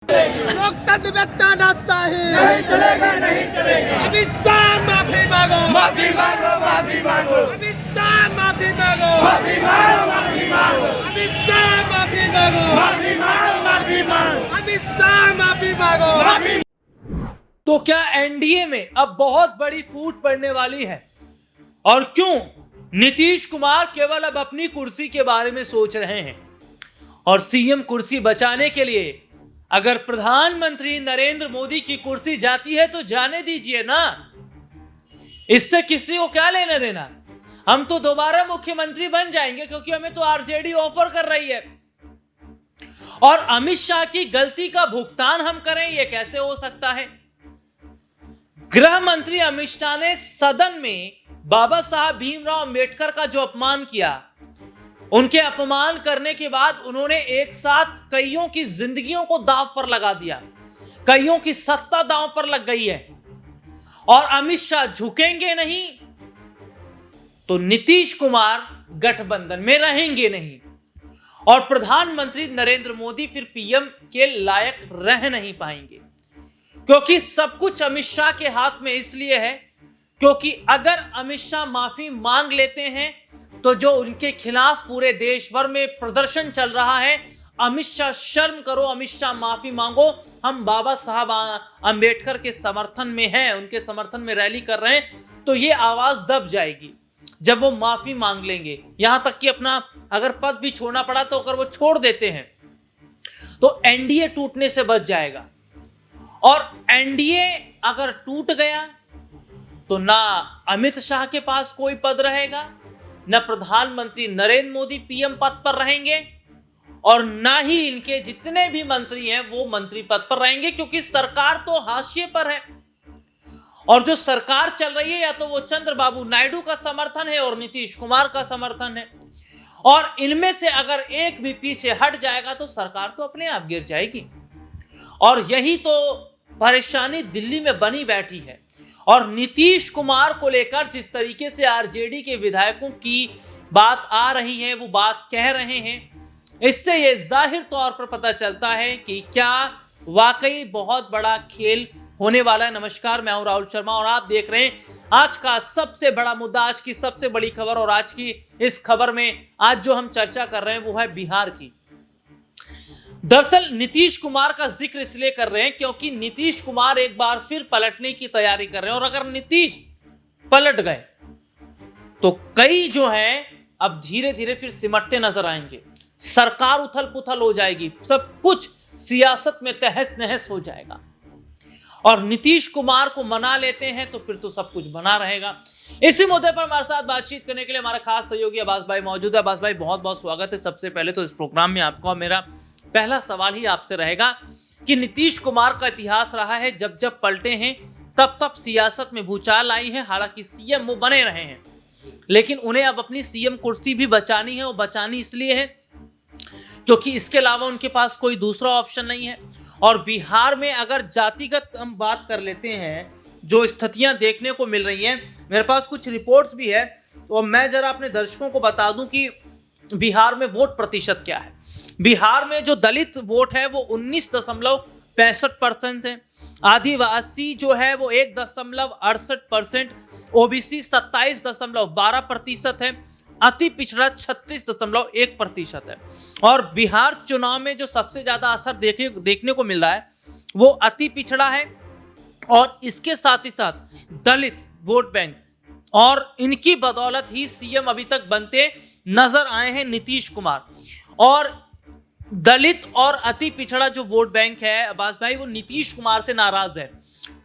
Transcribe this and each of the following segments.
लोकतंत्र में तानाशाही नहीं चलेगा, नहीं चलेगा। अमित शाह माफी मांगो, माफी मांगो, माफी मांगो, अमित शाह माफी मांगो, माफी मांगो, माफी मांगो, अमित शाह माफी मांगो, माफी मांगो, माफी मांगो, अमित शाह माफी मांगो। माफी। तो क्या एनडीए में अब बहुत बड़ी फूट पड़ने वाली है? और क्यों नीतीश कुमार केवल अब अपनी कुर्सी के बारे में सोच रहे हैं? और सीएम कुर्सी बचाने के लिए अगर प्रधानमंत्री नरेंद्र मोदी की कुर्सी जाती है तो जाने दीजिए ना, इससे किसी को क्या लेना देना। हम तो दोबारा मुख्यमंत्री बन जाएंगे क्योंकि हमें तो आरजेडी ऑफर कर रही है। और अमित शाह की गलती का भुगतान हम करें, यह कैसे हो सकता है? गृह मंत्री अमित शाह ने सदन में बाबा साहब भीमराव अंबेडकर का जो अपमान किया, उनके अपमान करने के बाद उन्होंने एक साथ कईयों की जिंदगियों को दांव पर लगा दिया, कईयों की सत्ता दांव पर लग गई है। और अमित शाह झुकेंगे नहीं तो नीतीश कुमार गठबंधन में रहेंगे नहीं और प्रधानमंत्री नरेंद्र मोदी फिर पीएम के लायक रह नहीं पाएंगे। क्योंकि सब कुछ अमित शाह के हाथ में इसलिए है क्योंकि अगर अमित शाह माफी मांग लेते हैं तो जो उनके खिलाफ पूरे देश भर में प्रदर्शन चल रहा है, अमित शाह शर्म करो, अमित शाह माफी मांगो, हम बाबा साहब अंबेडकर के समर्थन में हैं, उनके समर्थन में रैली कर रहे हैं, तो ये आवाज दब जाएगी जब वो माफी मांग लेंगे। यहां तक कि अपना अगर पद भी छोड़ना पड़ा तो अगर वो छोड़ देते हैं तो एनडीए टूटने से बच जाएगा। और एनडीए अगर टूट गया तो ना अमित शाह के पास कोई पद रहेगा, न प्रधानमंत्री नरेंद्र मोदी पीएम पद पर रहेंगे और ना ही इनके जितने भी मंत्री हैं वो मंत्री पद पर रहेंगे, क्योंकि सरकार तो हाशिए पर है। और जो सरकार चल रही है या तो वो चंद्रबाबू नायडू का समर्थन है और नीतीश कुमार का समर्थन है, और इनमें से अगर एक भी पीछे हट जाएगा तो सरकार तो अपने आप गिर जाएगी। और यही तो परेशानी दिल्ली में बनी बैठी है। और नीतीश कुमार को लेकर जिस तरीके से आरजेडी के विधायकों की बात आ रही है, वो बात कह रहे हैं, इससे ये जाहिर तौर पर पता चलता है कि क्या वाकई बहुत बड़ा खेल होने वाला है। नमस्कार, मैं हूं राहुल शर्मा और आप देख रहे हैं आज का सबसे बड़ा मुद्दा, आज की सबसे बड़ी खबर। और आज की इस खबर में आज जो हम चर्चा कर रहे हैं वो है बिहार की। दरअसल नीतीश कुमार का जिक्र इसलिए कर रहे हैं क्योंकि नीतीश कुमार एक बार फिर पलटने की तैयारी कर रहे हैं। और अगर नीतीश पलट गए तो कई जो हैं अब धीरे धीरे फिर सिमटते नजर आएंगे, सरकार उथल पुथल हो जाएगी, सब कुछ सियासत में तहस नहस हो जाएगा। और नीतीश कुमार को मना लेते हैं तो फिर तो सब कुछ बना रहेगा। इसी मुद्दे पर हमारे साथ बातचीत करने के लिए हमारा खास सहयोगी अब्बास भाई मौजूद है। अब्बास भाई, बहुत बहुत स्वागत है। सबसे पहले तो इस प्रोग्राम में आपको मेरा पहला सवाल ही आपसे रहेगा कि नीतीश कुमार का इतिहास रहा है जब जब पलटे हैं तब तब सियासत में भूचाल आई है। हालांकि सीएम वो बने रहे हैं, लेकिन उन्हें अब अपनी सीएम कुर्सी भी बचानी है। वो बचानी इसलिए है क्योंकि इसके अलावा उनके पास कोई दूसरा ऑप्शन नहीं है। और बिहार में अगर जातिगत हम बात कर लेते हैं, जो स्थितियां देखने को मिल रही हैं, मेरे पास कुछ रिपोर्ट्स भी है, तो मैं जरा अपने दर्शकों को बता दूं कि बिहार में वोट प्रतिशत क्या है। बिहार में जो दलित वोट है वो 19.65% है, आदिवासी जो है वो 1.68%, ओबीसी 27.12% है, अति पिछड़ा 36.1% है। और बिहार चुनाव में जो सबसे ज्यादा असर देखने को मिल रहा है वो अति पिछड़ा है और इसके साथ ही साथ दलित वोट बैंक, और इनकी बदौलत ही सीएम अभी तक बनते नजर आए हैं नीतीश कुमार। और दलित और अति पिछड़ा जो वोट बैंक है अब्बास भाई, वो नीतीश कुमार से नाराज है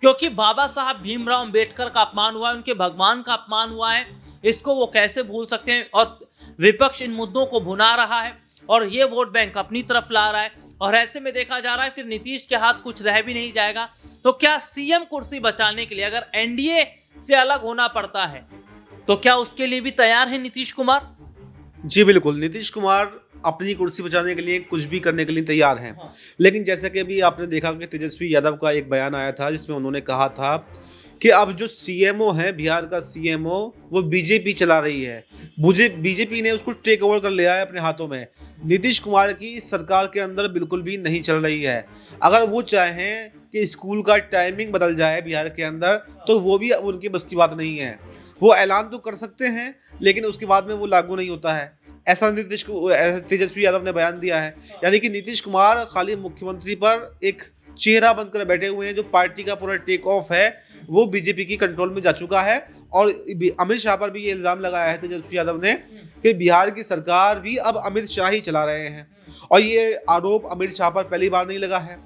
क्योंकि बाबा साहब भीमराव अंबेडकर का अपमान हुआ है, उनके भगवान का अपमान हुआ है। इसको वो कैसे भूल सकते हैं? और विपक्ष इन मुद्दों को भुना रहा है और ये वोट बैंक अपनी तरफ ला रहा है। और ऐसे में देखा जा रहा है फिर नीतीश के हाथ कुछ रह भी नहीं जाएगा। तो क्या सीएम कुर्सी बचाने के लिए अगर एनडीए से अलग होना पड़ता है तो क्या उसके लिए भी तैयार है नीतीश कुमार? जी बिल्कुल, नीतीश कुमार अपनी कुर्सी बचाने के लिए कुछ भी करने के लिए तैयार हैं। लेकिन जैसा कि अभी आपने देखा कि तेजस्वी यादव का एक बयान आया था जिसमें उन्होंने कहा था कि अब जो सीएमओ है, बिहार का सीएमओ, वो बीजेपी चला रही है। मुझे बीजेपी ने उसको टेक ओवर कर लिया है अपने हाथों में। नीतीश कुमार की इस सरकार के अंदर बिल्कुल भी नहीं चल रही है। अगर वो चाहें कि स्कूल का टाइमिंग बदल जाए बिहार के अंदर, तो वो भी अब उनकी बस की बात नहीं है। वो ऐलान तो कर सकते हैं, लेकिन उसके बाद में वो लागू नहीं होता है। ऐसा तेजस्वी यादव ने बयान दिया है। यानी कि नीतीश कुमार खाली मुख्यमंत्री पर एक चेहरा बनकर बैठे हुए हैं। जो पार्टी का पूरा टेक ऑफ है वो बीजेपी की कंट्रोल में जा चुका है। और अमित शाह पर भी ये इल्जाम लगाया है तेजस्वी यादव ने कि बिहार की सरकार भी अब अमित शाह ही चला रहे हैं। और ये आरोप अमित शाह पर पहली बार नहीं लगा है,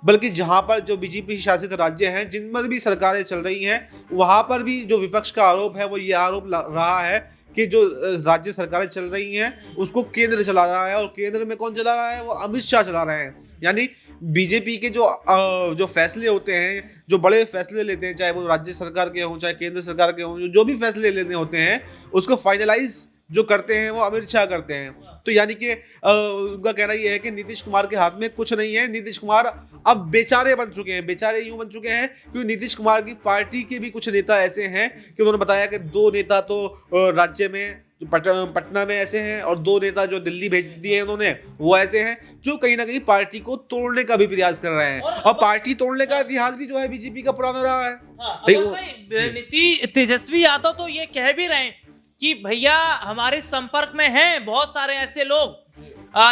बल्कि जहां पर जो बीजेपी शासित राज्य हैं, जिन पर भी सरकारें चल रही हैं, वहां पर भी जो विपक्ष का आरोप है वो ये आरोप रहा है कि जो राज्य सरकारें चल रही हैं उसको केंद्र चला रहा है। और केंद्र में कौन चला रहा है? वो अमित शाह चला रहे हैं। यानी बीजेपी के जो फैसले होते हैं, जो बड़े फैसले लेते हैं, चाहे वो राज्य सरकार के हों चाहे केंद्र सरकार के हों, जो भी फैसले लेने होते हैं उसको फाइनलाइज जो करते हैं वो अमित शाह करते हैं। तो यानी कि उनका कहना ये है कि नीतीश कुमार के हाथ में कुछ नहीं है। नीतीश कुमार अब बेचारे बन चुके हैं। बेचारे यूं बन चुके हैं क्योंकि नीतीश कुमार की पार्टी के भी कुछ नेता ऐसे हैं कि उन्होंने बताया कि 2 नेता तो राज्य में पटना में ऐसे हैं, और 2 नेता जो दिल्ली भेज दिए उन्होंने वो ऐसे हैं जो कहीं ना कहीं पार्टी को तोड़ने का भी प्रयास कर रहे हैं। और पार्टी तोड़ने का इतिहास भी जो है बीजेपी का पुराना रहा है। तेजस्वी यादव तो ये कह भी रहे हैं कि भैया हमारे संपर्क में हैं बहुत सारे ऐसे लोग,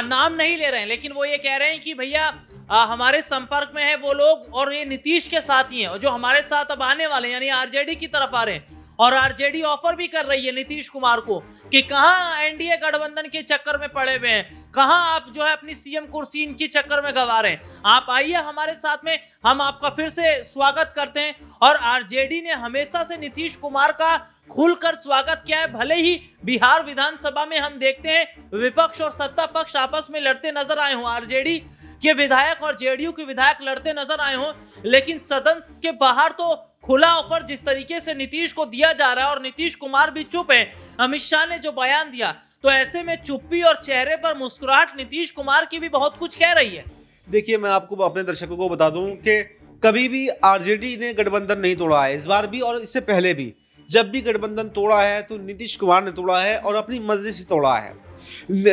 नाम नहीं ले रहे हैं, लेकिन वो ये कह रहे हैं कि भैया हमारे संपर्क में है वो लोग और ये नीतीश के साथ ही हैं, और जो हमारे साथ अब आने वाले हैं यानी आरजेडी की तरफ आ रहे हैं। और आरजेडी ऑफर भी कर रही है नीतीश कुमार को कि कहां एनडीए गठबंधन के चक्कर में पड़े हुए हैं, कहां आप जो है अपनी सीएम कुर्सी इनके चक्कर में गंवा रहे हैं, आप आइए हमारे साथ में, हम आपका फिर से स्वागत करते हैं। और आरजेडी ने हमेशा से नीतीश कुमार का खुलकर स्वागत किया है। भले ही बिहार विधानसभा में हम देखते हैं विपक्ष और सत्ता पक्ष आपस में लड़ते नजर आए हों, आरजेडी के विधायक और जेडीयू के विधायक लड़ते नजर आए हों, लेकिन सदन के बाहर तो खुला ऑफर जिस तरीके से नीतीश को दिया जा रहा है, और नीतीश कुमार भी चुप है। अमित शाह ने जो बयान दिया, तो ऐसे में चुप्पी और चेहरे पर मुस्कुराहट नीतीश कुमार की भी बहुत कुछ कह रही है। देखिए, मैं आपको अपने दर्शकों को बता दूं कि कभी भी आरजेडी ने गठबंधन नहीं तोड़ा है, इस बार भी और इससे पहले भी। जब भी गठबंधन तोड़ा है तो नीतीश कुमार ने तोड़ा है और अपनी मर्जी से तोड़ा है।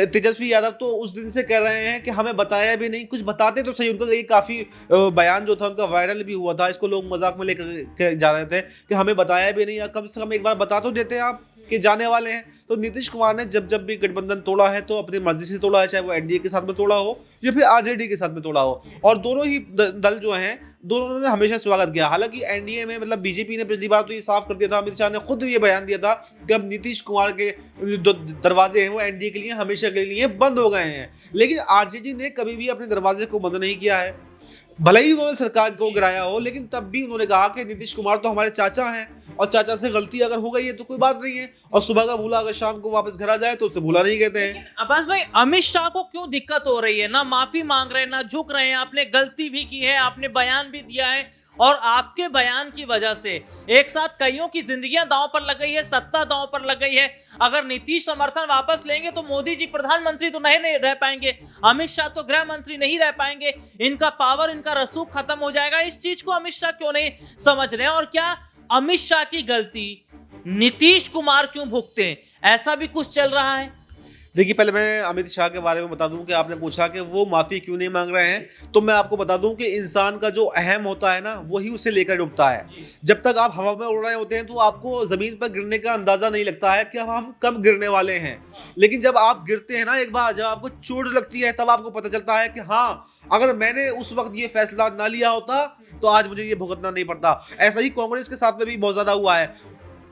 तेजस्वी यादव तो उस दिन से कह रहे हैं कि हमें बताया भी नहीं, कुछ बताते तो सही। उनका ये काफ़ी बयान जो था उनका वायरल भी हुआ था, इसको लोग मजाक में लेकर जा रहे थे कि हमें बताया भी नहीं, या कम से कम एक बार बता तो देते आप कि जाने वाले हैं। तो नीतीश कुमार ने जब भी गठबंधन तोड़ा है तो अपनी मर्जी से तोड़ा है, चाहे वो एनडीए के साथ में तोड़ा हो या फिर आरजेडी के साथ में तोड़ा हो। और दोनों ही दल जो हैं, दोनों ने हमेशा स्वागत किया। हालांकि एनडीए में मतलब बीजेपी ने पिछली बार तो ये साफ कर दिया था, अमित शाह ने खुद ये बयान दिया था कि अब नीतीश कुमार के जो दरवाजे हैं वो एनडीए के लिए हमेशा के लिए बंद हो गए हैं। लेकिन आरजेडी ने कभी भी अपने दरवाजे को बंद नहीं किया है। भले ही उन्होंने सरकार को गिराया हो, लेकिन तब भी उन्होंने कहा कि नीतीश कुमार तो हमारे चाचा हैं, और चाचा से गलती अगर हो गई है तो कोई बात नहीं है, और सुबह का भूला अगर शाम को वापस घर आ जाए तो उसे भूला नहीं कहते हैं। अब्बास भाई, अमित शाह को क्यों दिक्कत हो रही है? ना माफी मांग रहे हैं, ना झुक रहे हैं। आपने गलती भी की है, आपने बयान भी दिया है, और आपके बयान की वजह से एक साथ कईयों की जिंदगियां दांव पर लग गई है, सत्ता दांव पर लग गई है। अगर नीतीश समर्थन वापस लेंगे तो मोदी जी प्रधानमंत्री तो नहीं रह पाएंगे, अमित शाह तो गृह मंत्री नहीं रह पाएंगे, इनका पावर, इनका रसूख खत्म हो जाएगा। इस चीज को अमित शाह क्यों नहीं समझ रहे हैं? और क्या अमित शाह की गलती नीतीश कुमार क्यों भुगते हैं? ऐसा भी कुछ चल रहा है। देखिए, पहले मैं अमित शाह के बारे में बता दूं कि आपने पूछा कि वो माफ़ी क्यों नहीं मांग रहे हैं, तो मैं आपको बता दूं कि इंसान का जो अहम होता है ना, वही उसे लेकर डूबता है। जब तक आप हवा में उड़ रहे होते हैं तो आपको ज़मीन पर गिरने का अंदाज़ा नहीं लगता है कि हम कब गिरने वाले हैं। लेकिन जब आप गिरते हैं ना एक बार, जब आपको चोट लगती है, तब आपको पता चलता है कि हाँ, अगर मैंने उस वक्त ये फैसला ना लिया होता तो आज मुझे ये भुगतना नहीं पड़ता। ऐसा ही कांग्रेस के साथ में भी बहुत ज़्यादा हुआ है।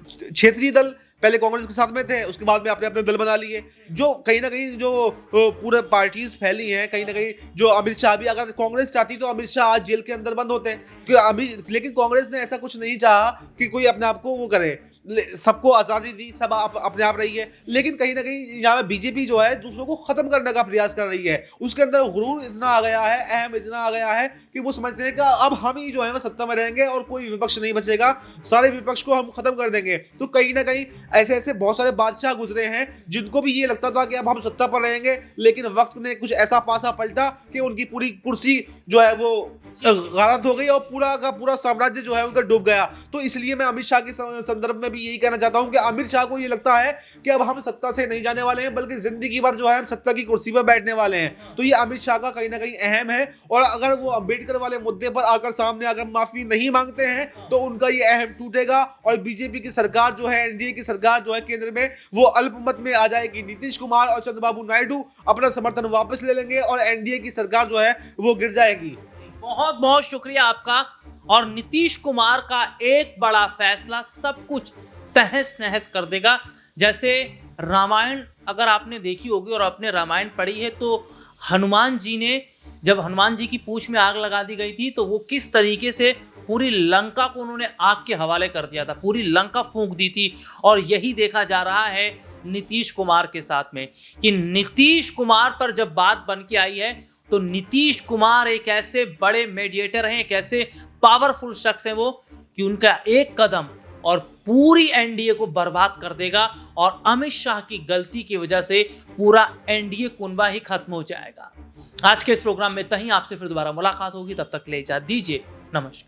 क्षेत्रीय दल पहले कांग्रेस के साथ में थे, उसके बाद में आपने अपने दल बना लिए, जो कहीं ना कहीं जो पूरे पार्टीज फैली हैं, कहीं ना कहीं जो अमित शाह भी, अगर कांग्रेस चाहती तो अमित शाह आज जेल के अंदर बंद होते हैं। लेकिन कांग्रेस ने ऐसा कुछ नहीं चाहा कि कोई अपने आप को वो करे, सबको आज़ादी दी, सब अपने आप रही है, लेकिन कहीं ना कहीं यहाँ पे बीजेपी जो है दूसरों को खत्म करने का प्रयास कर रही है। उसके अंदर गुरूर इतना आ गया है, अहम इतना आ गया है कि वो समझते हैं कि अब हम ही जो है वो सत्ता में रहेंगे और कोई विपक्ष नहीं बचेगा, सारे विपक्ष को हम खत्म कर देंगे। तो कहीं ना कहीं ऐसे ऐसे बहुत सारे बादशाह गुजरे हैं जिनको भी ये लगता था कि अब हम सत्ता पर रहेंगे, लेकिन वक्त ने कुछ ऐसा पासा पलटा कि उनकी पूरी कुर्सी जो है वो गारत हो गई और पूरा का पूरा साम्राज्य जो है उनका डूब गया। तो इसलिए मैं अमित शाह के संदर्भ में भी यही कहना चाहता हूं कि अमित शाह को ये लगता है कि अब हम सत्ता से नहीं जाने वाले हैं, बल्कि जिंदगी भर जो है हम सत्ता की कुर्सी पर बैठने वाले हैं। तो ये अमित शाह का कहीं ना कहीं अहम है, और अगर वो अंबेडकर वाले मुद्दे पर आकर सामने अगर माफी नहीं मांगते हैं तो उनका ये अहम टूटेगा और बीजेपी की सरकार जो है, एनडीए की सरकार जो है केंद्र में, वो अल्पमत में आ जाएगी। नीतीश कुमार और चंद्रबाबू नायडू अपना समर्थन वापस ले लेंगे और एनडीए की सरकार जो है वो गिर जाएगी। बहुत बहुत शुक्रिया आपका। और नीतीश कुमार का एक बड़ा फैसला सब कुछ तहस नहस कर देगा। जैसे रामायण अगर आपने देखी होगी और आपने रामायण पढ़ी है, तो हनुमान जी ने, जब हनुमान जी की पूंछ में आग लगा दी गई थी, तो वो किस तरीके से पूरी लंका को उन्होंने आग के हवाले कर दिया था, पूरी लंका फूंक दी थी। और यही देखा जा रहा है नीतीश कुमार के साथ में कि नीतीश कुमार पर जब बात बन के आई है, तो नीतीश कुमार एक ऐसे बड़े मीडिएटर हैं, एक ऐसे पावरफुल शख्स हैं वो, कि उनका एक कदम और पूरी एनडीए को बर्बाद कर देगा। और अमित शाह की गलती की वजह से पूरा एनडीए कुनबा ही खत्म हो जाएगा। आज के इस प्रोग्राम में तहीं आपसे फिर दोबारा मुलाकात होगी, तब तक ले इजाज़त दीजिए, नमस्कार।